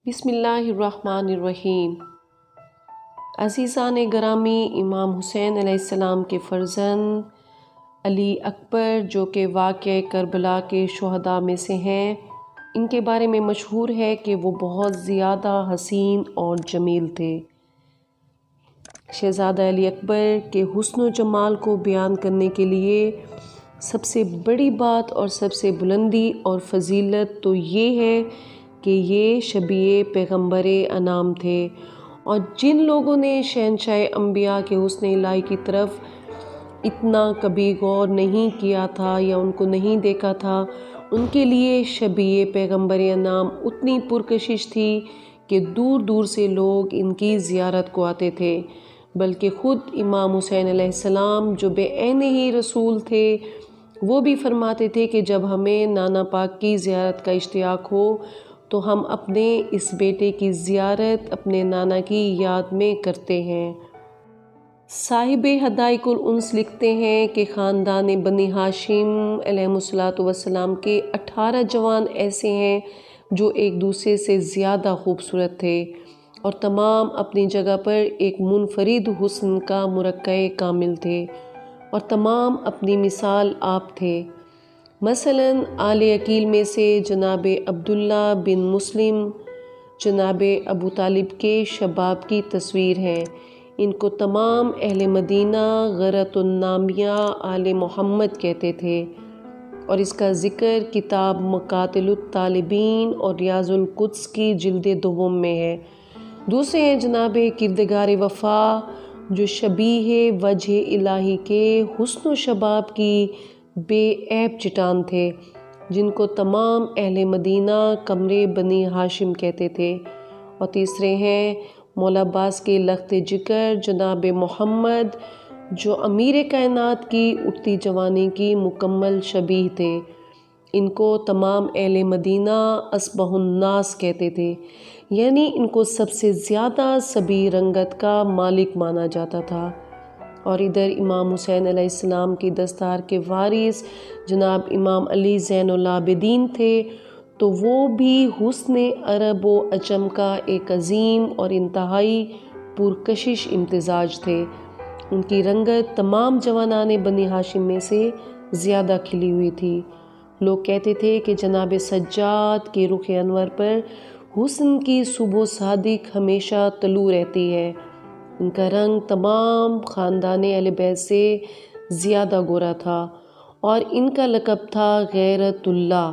بسم اللہ الرحمن الرحیم۔ عزیزان گرامی، امام حسین علیہ السلام کے فرزند علی اکبر جو کہ واقعہ کربلا کے شہداء میں سے ہیں، ان کے بارے میں مشہور ہے کہ وہ بہت زیادہ حسین اور جمیل تھے۔ شہزادہ علی اکبر کے حسن و جمال کو بیان کرنے کے لیے سب سے بڑی بات اور سب سے بلندی اور فضیلت تو یہ ہے کہ یہ شبیہ پیغمبر انعام تھے، اور جن لوگوں نے شہنشاہ انبیاء کے حسن الہی کی طرف اتنا کبھی غور نہیں کیا تھا یا ان کو نہیں دیکھا تھا، ان کے لیے شبیہ پیغمبر انعام اتنی پرکشش تھی کہ دور دور سے لوگ ان کی زیارت کو آتے تھے، بلکہ خود امام حسین علیہ السلام جو بے عین ہی رسول تھے، وہ بھی فرماتے تھے کہ جب ہمیں نانا پاک کی زیارت کا اشتیاق ہو تو ہم اپنے اس بیٹے کی زیارت اپنے نانا کی یاد میں کرتے ہیں۔ صاحب حدائق الانس لکھتے ہیں کہ خاندان بنی ہاشم علیہ السلام کے 18 جوان ایسے ہیں جو ایک دوسرے سے زیادہ خوبصورت تھے اور تمام اپنی جگہ پر ایک منفرد حسن کا مرقع کامل تھے، اور تمام اپنی مثال آپ تھے۔ مثلاً آل عقیل میں سے جناب عبداللہ بن مسلم جناب ابو طالب کے شباب کی تصویر ہے۔ ان کو تمام اہل مدینہ غرۃ النامیہ آل محمد کہتے تھے، اور اس کا ذکر کتاب مقاتل الطالبین اور ریاض القدس کی جلد دوم میں ہے۔ دوسرے ہیں جناب کردگار وفا جو شبیہ وجہ الہی کے حسن و شباب کی بے عیب چٹان تھے، جن کو تمام اہل مدینہ قمر بنی ہاشم کہتے تھے۔ اور تیسرے ہیں مولا عباس کے لخت جگر جناب محمد جو امیر کائنات کی اٹھتی جوانی کی مکمل شبیہ تھے۔ ان کو تمام اہل مدینہ اصبح الناس کہتے تھے، یعنی ان کو سب سے زیادہ سبی رنگت کا مالک مانا جاتا تھا۔ اور ادھر امام حسین علیہ السلام کی دستار کے وارث جناب امام علی زین العابدین تھے، تو وہ بھی حسن عرب و عجم کا ایک عظیم اور انتہائی پرکشش امتزاج تھے۔ ان کی رنگت تمام جوانان بنی ہاشم میں سے زیادہ کھلی ہوئی تھی۔ لوگ کہتے تھے کہ جناب سجاد کے رخ انور پر حسن کی صبح صادق ہمیشہ طلوع رہتی ہے۔ ان کا رنگ تمام خاندان اہل بیت سے زیادہ گورا تھا، اور ان کا لقب تھا غیرت اللہ۔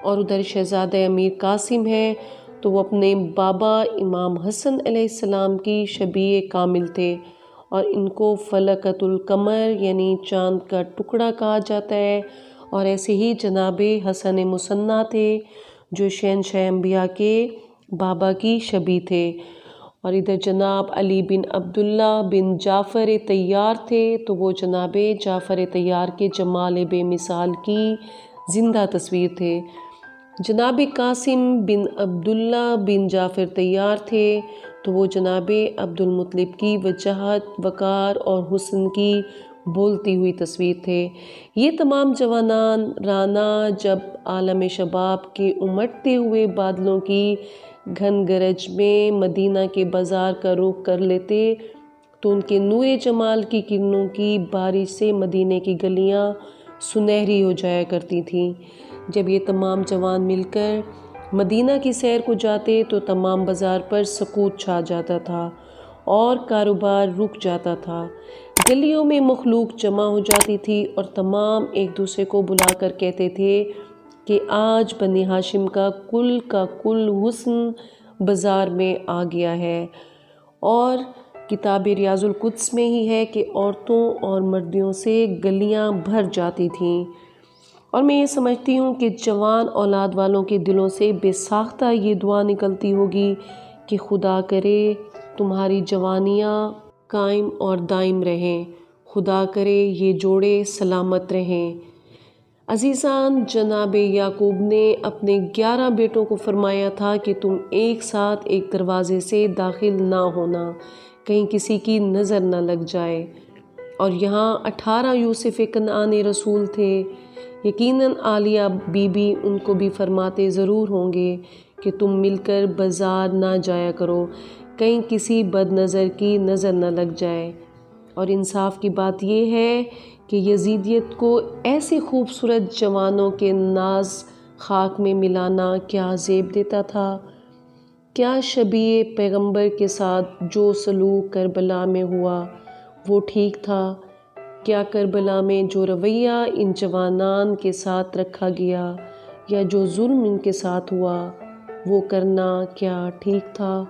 اور ادھر شہزادہ امیر قاسم ہے تو وہ اپنے بابا امام حسن علیہ السلام کی شبیہ کامل تھے، اور ان کو فلقۃ القمر یعنی چاند کا ٹکڑا کہا جاتا ہے۔ اور ایسے ہی جناب حسن مثنیٰ تھے جو شہنشاہ انبیاء کے بابا کی شبیہ تھے۔ اور ادھر جناب علی بن عبداللہ بن جعفر طیار تھے تو وہ جناب جعفر طیار کے جمال بے مثال کی زندہ تصویر تھے۔ جناب قاسم بن عبداللہ بن جعفر طیار تھے تو وہ جناب عبد المطلب کی وجاہت، وقار اور حسن کی بولتی ہوئی تصویر تھے۔ یہ تمام جوانان رانا جب عالم شباب کے امٹتے ہوئے بادلوں کی گھن گرج میں مدینہ کے بازار کا رخ کر لیتے تو ان کے نور جمال کی کرنوں کی بارش سے مدینہ کی گلیاں سنہری ہو جایا کرتی تھیں۔ جب یہ تمام جوان مل کر مدینہ کی سیر کو جاتے تو تمام بازار پر سکوت چھا جاتا تھا اور کاروبار رک جاتا تھا۔ گلیوں میں مخلوق جمع ہو جاتی تھی اور تمام ایک دوسرے کو بلا کر کہتے تھے کہ آج بنی ہاشم کا کل حسن بازار میں آ گیا ہے۔ اور کتاب ریاض القدس میں ہی ہے کہ عورتوں اور مردیوں سے گلیاں بھر جاتی تھیں۔ اور میں یہ سمجھتی ہوں کہ جوان اولاد والوں کے دلوں سے بے ساختہ یہ دعا نکلتی ہوگی کہ خدا کرے تمہاری جوانیاں قائم اور دائم رہیں، خدا کرے یہ جوڑے سلامت رہیں۔ عزیزان، جناب یعقوب نے اپنے 11 بیٹوں کو فرمایا تھا کہ تم ایک ساتھ ایک دروازے سے داخل نہ ہونا، کہیں کسی کی نظر نہ لگ جائے۔ اور یہاں 18 یوسف کنعانی رسول تھے۔ یقیناً عالیہ بی بی ان کو بھی فرماتے ضرور ہوں گے کہ تم مل کر بازار نہ جایا کرو، کہیں کسی بد نظر کی نظر نہ لگ جائے۔ اور انصاف کی بات یہ ہے کہ یزیدیت کو ایسے خوبصورت جوانوں کے ناز خاک میں ملانا کیا عذاب دیتا تھا۔ کیا شبیہ پیغمبر کے ساتھ جو سلوک کربلا میں ہوا وہ ٹھیک تھا؟ کیا کربلا میں جو رویہ ان جوانان کے ساتھ رکھا گیا یا جو ظلم ان کے ساتھ ہوا وہ کرنا کیا ٹھیک تھا؟